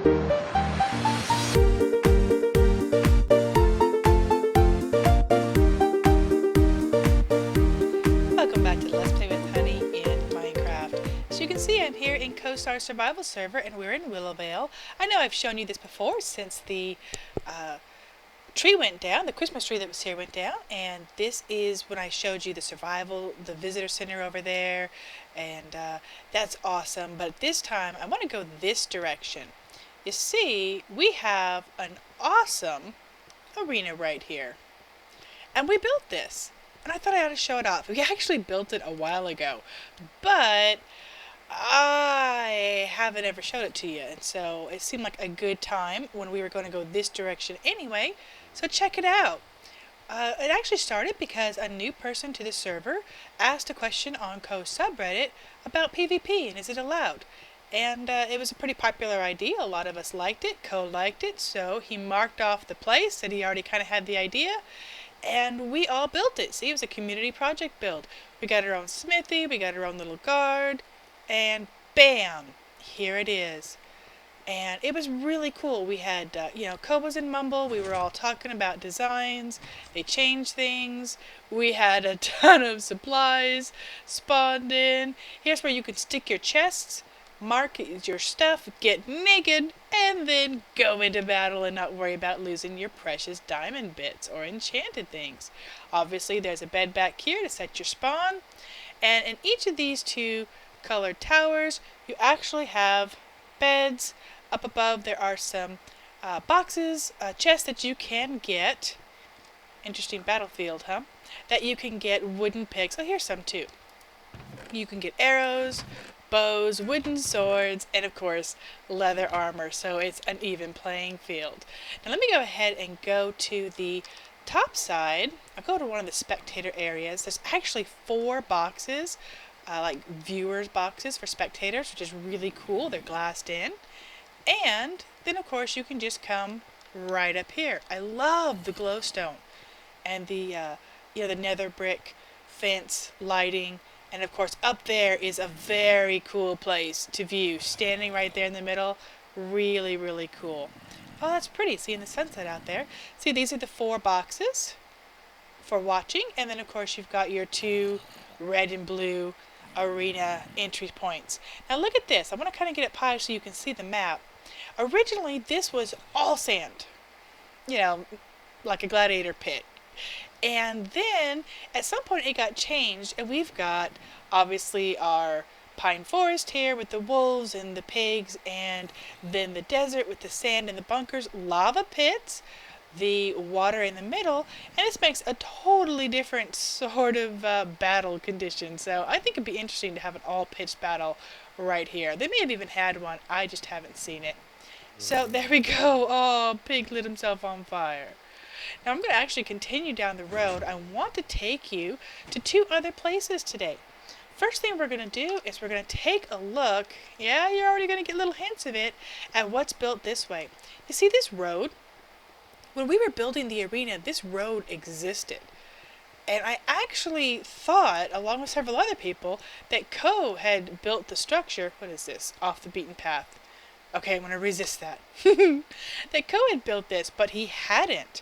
Welcome back to Let's Play with Honey in Minecraft. So you can see I'm here in Coestar survival server and we're in Willowvale. I know I've shown you this before since the tree went down, the Christmas tree that was here went down, and this is when I showed you the survival, the visitor center over there, and that's awesome. But this time I want to go this direction. You see, we have an awesome arena right here, and we built this. And I thought I ought to show it off. We actually built it a while ago, but I haven't ever showed it to you. And so it seemed like a good time when we were going to go this direction anyway. So check it out. It actually started because a new person to the server asked a question on Co subreddit about PvP and is it allowed. And it was a pretty popular idea. A lot of us liked it. Co liked it. So he marked off the place that he already kind of had the idea. And we all built it. See, it was a community project build. We got our own smithy, we got our own little guard, and bam, here it is. And it was really cool. We had, Cobos and Mumble. We were all talking about designs. They changed things. We had a ton of supplies spawned in. Here's where you can stick your chests, mark your stuff, get naked, and then go into battle and not worry about losing your precious diamond bits or enchanted things. Obviously, there's a bed back here to set your spawn. And in each of these two colored towers, you actually have beds. Up above, there are some boxes, chests that you can get. Interesting battlefield, huh? That you can get wooden picks. Oh, here's some too. You can get arrows, bows, wooden swords, and of course leather armor, so it's an even playing field. Now let me go ahead and go to the top side. I'll go to one of the spectator areas. There's actually 4 boxes, like viewers boxes for spectators, which is really cool. They're glassed in. And then of course you can just come right up here. I love the glowstone and the the nether brick fence lighting. And of course, up there is a very cool place to view. Standing right there in the middle, really, really cool. Oh, that's pretty, seeing the sunset out there. See, these are the 4 boxes for watching. And then, of course, you've got your 2 red and blue arena entry points. Now, look at this. I want to kind of get it pie so you can see the map. Originally, this was all sand. Like a gladiator pit. And then, at some point, it got changed, and we've got, obviously, our pine forest here with the wolves and the pigs, and then the desert with the sand and the bunkers, lava pits, the water in the middle, and this makes a totally different sort of battle condition. So I think it'd be interesting to have an all-pitched battle right here. They may have even had one, I just haven't seen it. So there we go. Oh, pig lit himself on fire. Now I'm going to actually continue down the road. I want to take you to 2 other places today. First thing we're going to do is we're going to take a look, yeah, you're already going to get little hints of it, at what's built this way. You see this road? When we were building the arena, this road existed. And I actually thought, along with several other people, that Co had built the structure, what is this, off the beaten path. Okay, I'm going to resist that. That Co had built this, but he hadn't.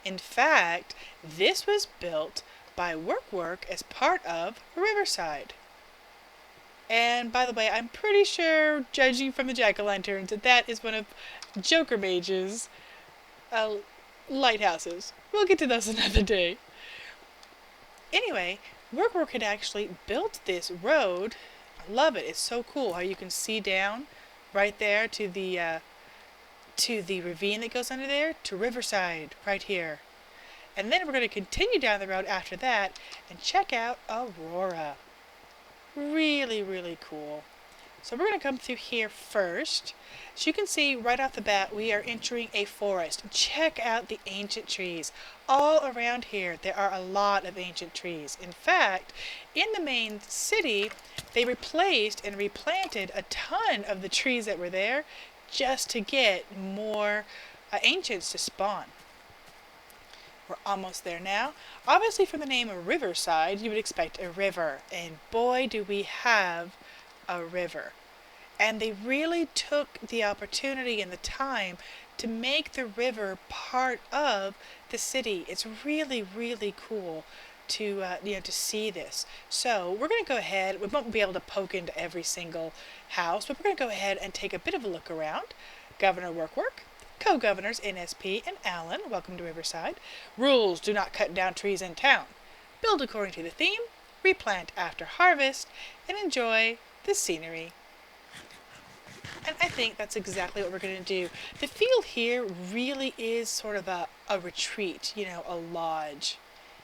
In fact, this was built by Work as part of Riverside. And by the way, I'm pretty sure, judging from the jack-o'-lanterns, that is one of Joker Mage's lighthouses. We'll get to those another day. Anyway, Work had actually built this road. I love it. It's so cool how you can see down right there to the ravine that goes under there, to Riverside, right here. And then we're going to continue down the road after that and check out Aurora. Really, really cool. So we're going to come through here first. As you can see right off the bat, we are entering a forest. Check out the ancient trees. All around here, there are a lot of ancient trees. In fact, in the main city, they replaced and replanted a ton of the trees that were there just to get more ancients to spawn. We're almost there now. Obviously, from the name of Riverside, you would expect a river. And boy, do we have a river. And they really took the opportunity and the time to make the river part of the city. It's really, really cool to to see this. So we're going to go ahead. We won't be able to poke into every single house, but we're going to go ahead and take a bit of a look around. Governor Work, co-governors NSP and Allen, welcome to Riverside. Rules: do not cut down trees in town. Build according to the theme, replant after harvest, and enjoy the scenery. And I think that's exactly what we're going to do. The feel here really is sort of a retreat, a lodge.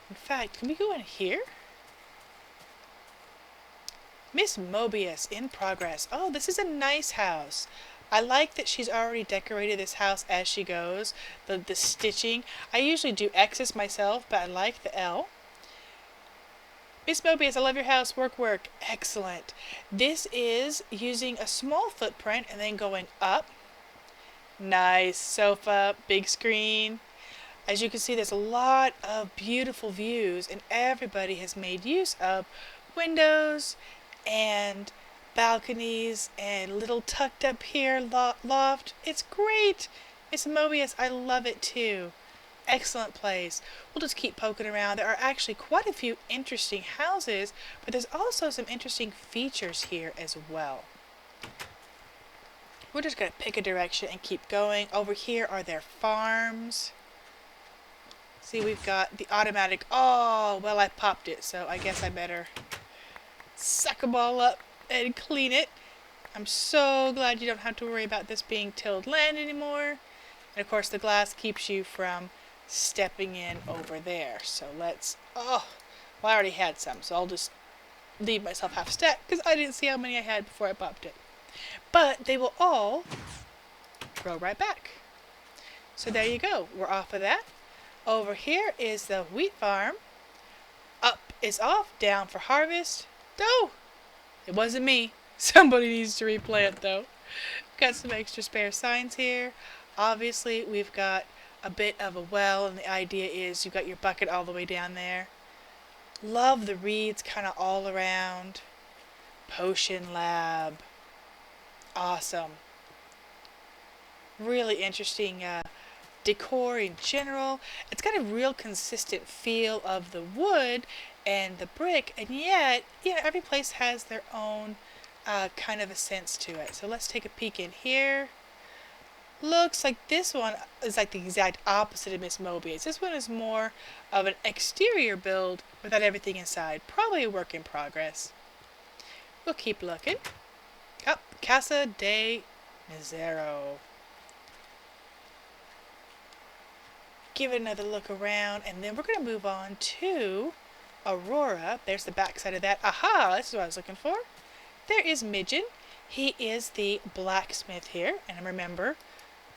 In fact, can we go in here? Miss Mobius in progress. Oh, this is a nice house. I like that she's already decorated this house as she goes. The stitching. I usually do X's myself, but I like the L. Miss Mobius, I love your house. Work. Excellent. This is using a small footprint and then going up. Nice sofa, big screen. As you can see, there's a lot of beautiful views, and everybody has made use of windows and balconies and little tucked up here loft. It's great. Miss Mobius, I love it too. Excellent place. We'll just keep poking around. There are actually quite a few interesting houses, but there's also some interesting features here as well. We're just going to pick a direction and keep going. Over here are their farms. See, we've got the automatic. Oh, well, I popped it, so I guess I better suck them all up and clean it. I'm so glad you don't have to worry about this being tilled land anymore. And of course, the glass keeps you from stepping in over there. So let's, well, I already had some, so I'll just leave myself half stacked because I didn't see how many I had before I popped it. But they will all grow right back. So there you go. We're off of that. Over here is the wheat farm. Up is off, down for harvest. Oh, it wasn't me. Somebody needs to replant though. Got some extra spare signs here. Obviously, we've got a bit of a well, and the idea is you've got your bucket all the way down there. Love the reeds kind of all around. Potion lab. Awesome. Really interesting decor in general. It's got a real consistent feel of the wood and the brick, and yet, every place has their own kind of a sense to it. So let's take a peek in here. Looks like this one is like the exact opposite of Miss Mobius. This one is more of an exterior build without everything inside. Probably a work in progress. We'll keep looking. Oh, Casa de Mizero. Give it another look around, and then we're going to move on to Aurora. There's the back side of that. Aha! This is what I was looking for. There is Midgen. He is the blacksmith here, and remember,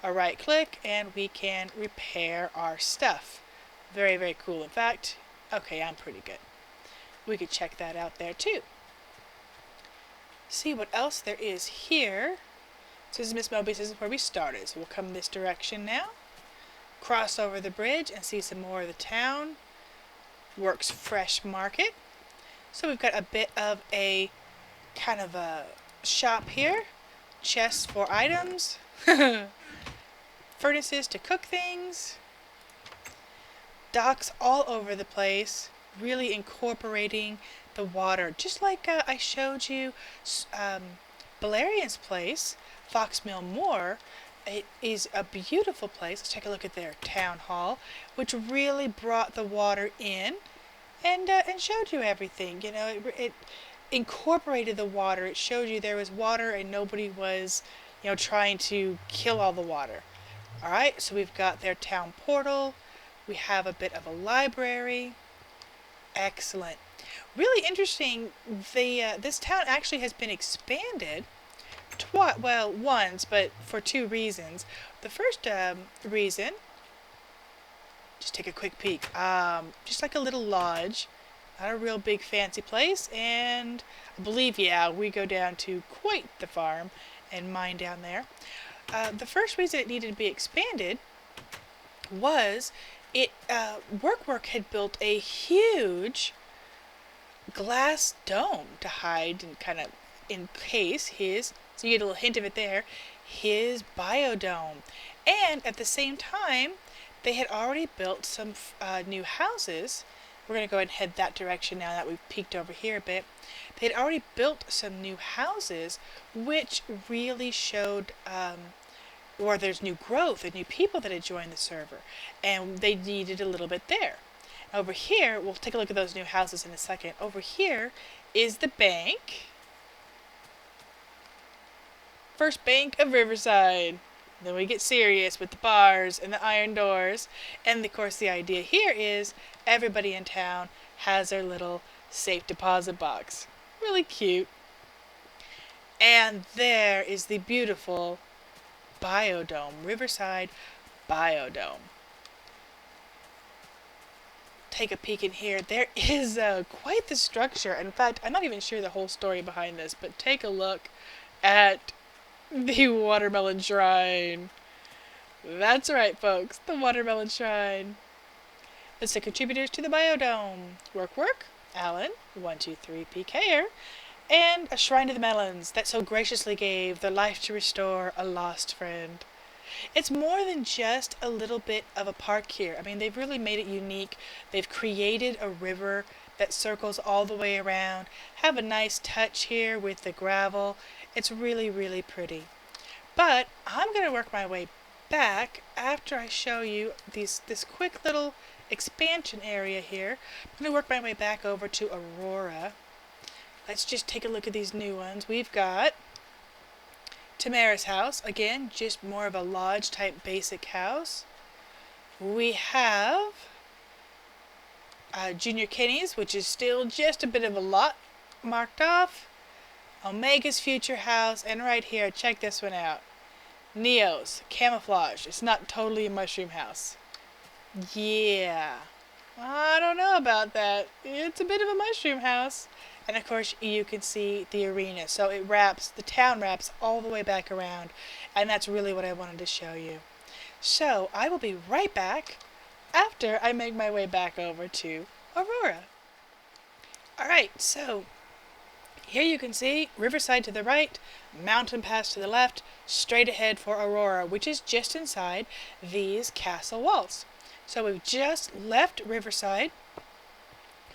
a right click and we can repair our stuff. Very, very cool. In fact, okay, I'm pretty good. We could check that out there too. See what else there is here. So this is Miss Mobius. This is where we started. So we'll come this direction now. Cross over the bridge and see some more of the town. Works Fresh Market. So we've got a bit of a kind of a shop here. Chests for items. Furnaces to cook things. Docks all over the place. Really incorporating the water. Just like I showed you Valerian's place, Foxmill Moor. It is a beautiful place. Let's take a look at their town hall, which really brought the water in and showed you everything. It incorporated the water. It showed you there was water and nobody was, trying to kill all the water. All right, so we've got their town portal. We have a bit of a library. Excellent. Really interesting. This town actually has been expanded once, but for two reasons. The first reason, just take a quick peek. Just like a little lodge, not a real big fancy place, and I believe, we go down to quite the farm and mine down there. The first reason it needed to be expanded was Work had built a huge glass dome to hide and kind of encase his So you get a little hint of it there. His biodome. And at the same time, they had already built some new houses. We're going to go ahead and head that direction now that we've peeked over here a bit. They had already built some new houses, which really showed or there's new growth and new people that had joined the server, and they needed a little bit there. Over here, we'll take a look at those new houses in a second. Over here is the bank. First bank of Riverside. Then we get serious with the bars and the iron doors. And of course the idea here is everybody in town has their little safe deposit box. Really cute. And there is the beautiful biodome, Riverside biodome. Take a peek in here. There is quite the structure. In fact, I'm not even sure the whole story behind this, but take a look at the watermelon shrine. That's right, folks, the watermelon shrine. It's the contributors to the biodome. Work, Alan, 123 PKer, and a shrine to the melons that so graciously gave their life to restore a lost friend. It's more than just a little bit of a park here. I mean, they've really made it unique. They've created a river that circles all the way around. Have a nice touch here with the gravel. It's really, really pretty. But I'm going to work my way back after I show you this quick little expansion area here. I'm going to work my way back over to Aurora. Let's just take a look at these new ones. We've got Tamara's house. Again, just more of a lodge type basic house. We have Junior Kenny's, which is still just a bit of a lot marked off. Omega's future house. And right here, check this one out. Neo's camouflage. It's not totally a mushroom house. Yeah, I don't know about that. It's a bit of a mushroom house. And of course you can see the arena. So it wraps, the town wraps all the way back around. And that's really what I wanted to show you. So I will be right back after I make my way back over to Aurora. Alright, so here you can see Riverside to the right, Mountain Pass to the left, straight ahead for Aurora, which is just inside these castle walls. So we've just left Riverside.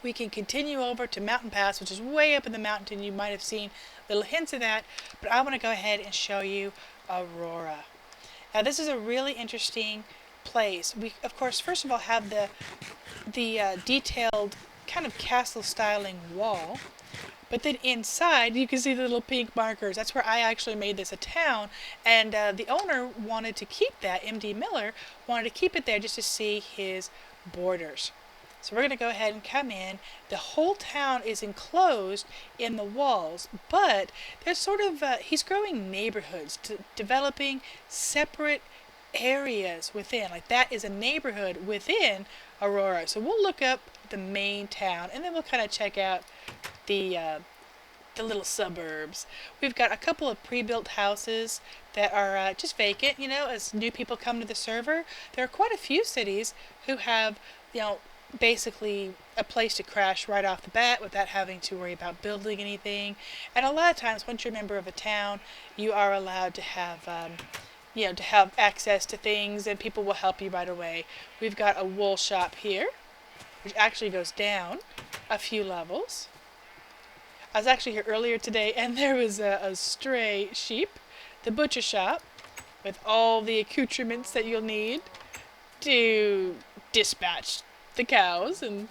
We can continue over to Mountain Pass, which is way up in the mountain. You might have seen little hints of that, but I want to go ahead and show you Aurora. Now this is a really interesting place. We, of course, first of all have the detailed kind of castle styling wall. But then inside, you can see the little pink markers. That's where I actually made this a town. And the owner wanted to keep that, M.D. Miller, wanted to keep it there just to see his borders. So we're going to go ahead and come in. The whole town is enclosed in the walls, but there's sort of, he's growing neighborhoods, developing separate areas within. Like that is a neighborhood within Aurora. So we'll look up the main town, and then we'll kind of check out the little suburbs. We've got a couple of pre-built houses that are just vacant, you know, as new people come to the server. There are quite a few cities who have, you know, basically a place to crash right off the bat without having to worry about building anything. And a lot of times, once you're a member of a town, you are allowed to have, you know, to have access to things, and people will help you right away. We've got a wool shop here, which actually goes down a few levels. I was actually here earlier today, and there was a stray sheep. The butcher shop, with all the accoutrements that you'll need to dispatch the cows and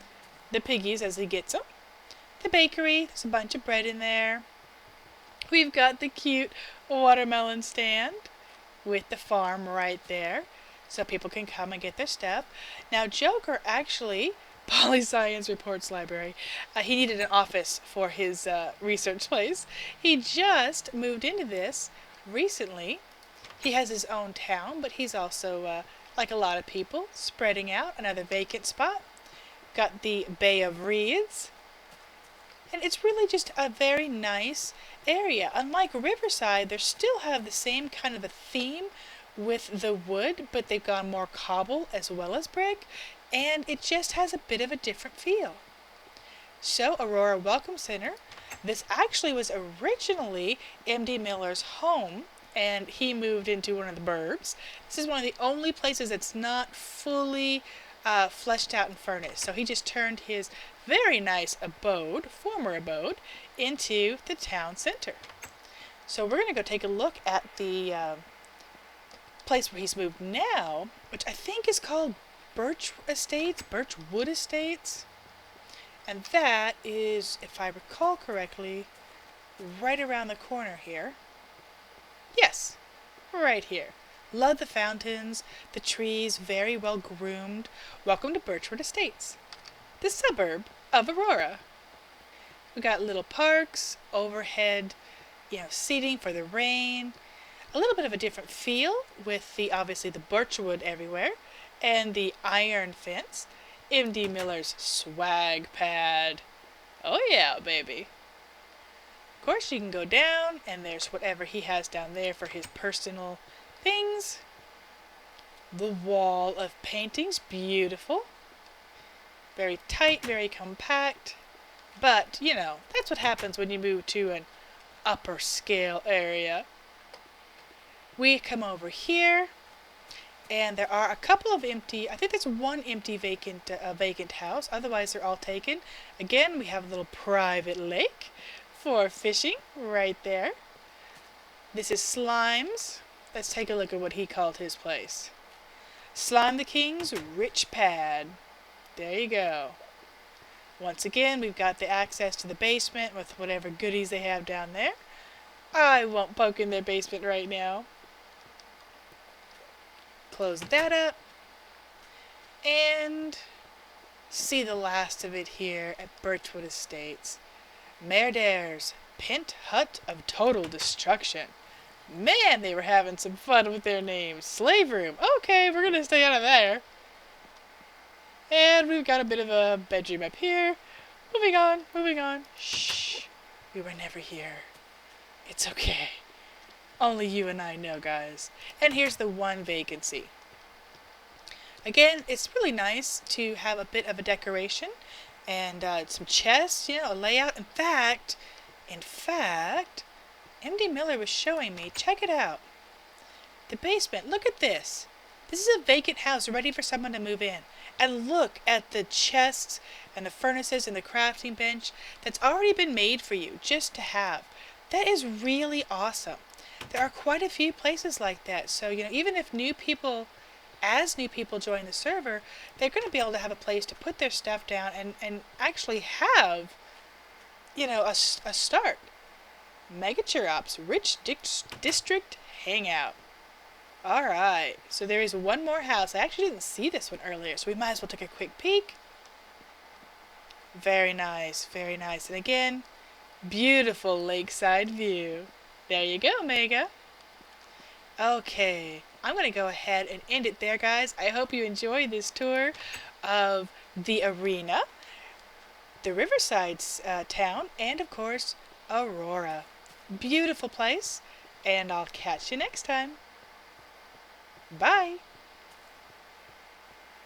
the piggies as he gets them. The bakery, there's a bunch of bread in there. We've got the cute watermelon stand with the farm right there, so people can come and get their stuff. Now, Joker actually, Polyscience Reports Library, he needed an office for his research place. He just moved into this recently. He has his own town, but he's also, like a lot of people, spreading out. Another vacant spot. Got the Bay of Reeds. And it's really just a very nice area. Unlike Riverside, they still have the same kind of a theme with the wood, but they've gone more cobble as well as brick, and it just has a bit of a different feel. So Aurora Welcome Center, This actually was originally MD Miller's home, and he moved into one of the burbs. This is one of the only places that's not fully fleshed out and furnished. So he just turned his very nice abode, former abode, into the town center. So we're going to go take a look at the place where he's moved now, which I think is called Birchwood Estates. And that is, if I recall correctly, right around the corner here. Yes, right here. Love the fountains, the trees, very well groomed. Welcome to Birchwood Estates, the suburb of Aurora. We got little parks, overhead, seating for the rain. A little bit of a different feel with obviously the birchwood everywhere and the iron fence. MD Miller's swag pad. Oh yeah, baby. Of course, you can go down and there's whatever he has down there for his personal things. The wall of paintings, beautiful. Very tight, very compact. But, that's what happens when you move to an upper scale area. We come over here, and there are a couple of empty, I think there's one empty vacant house, otherwise they're all taken. Again, we have a little private lake for fishing right there. This is Slime's. Let's take a look at what he called his place. Slime the King's Rich Pad. There you go. Once again, we've got the access to the basement with whatever goodies they have down there. I won't poke in their basement right now. Close that up. And see the last of it here at Birchwood Estates. Merdare's Pent Hut of Total Destruction. Man, they were having some fun with their names. Slave Room. Okay, we're going to stay out of there. And we've got a bit of a bedroom up here. Moving on. Shh. We were never here. It's okay. Only you and I know, guys. And here's the one vacancy. Again, it's really nice to have a bit of a decoration and some chests, a layout. In fact, MD Miller was showing me. Check it out. The basement. Look at this. This is a vacant house ready for someone to move in. And look at the chests and the furnaces and the crafting bench that's already been made for you just to have. That is really awesome. There are quite a few places like that. So, even if new people join the server, they're going to be able to have a place to put their stuff down and actually have, a start. Megature Ops Rich District Hangout. Alright, so there is one more house. I actually didn't see this one earlier, so we might as well take a quick peek. Very nice, very nice. And again, beautiful lakeside view. There you go, Mega. Okay, I'm going to go ahead and end it there, guys. I hope you enjoyed this tour of the arena, the Riverside town, and of course, Aurora. Beautiful place, and I'll catch you next time. Bye.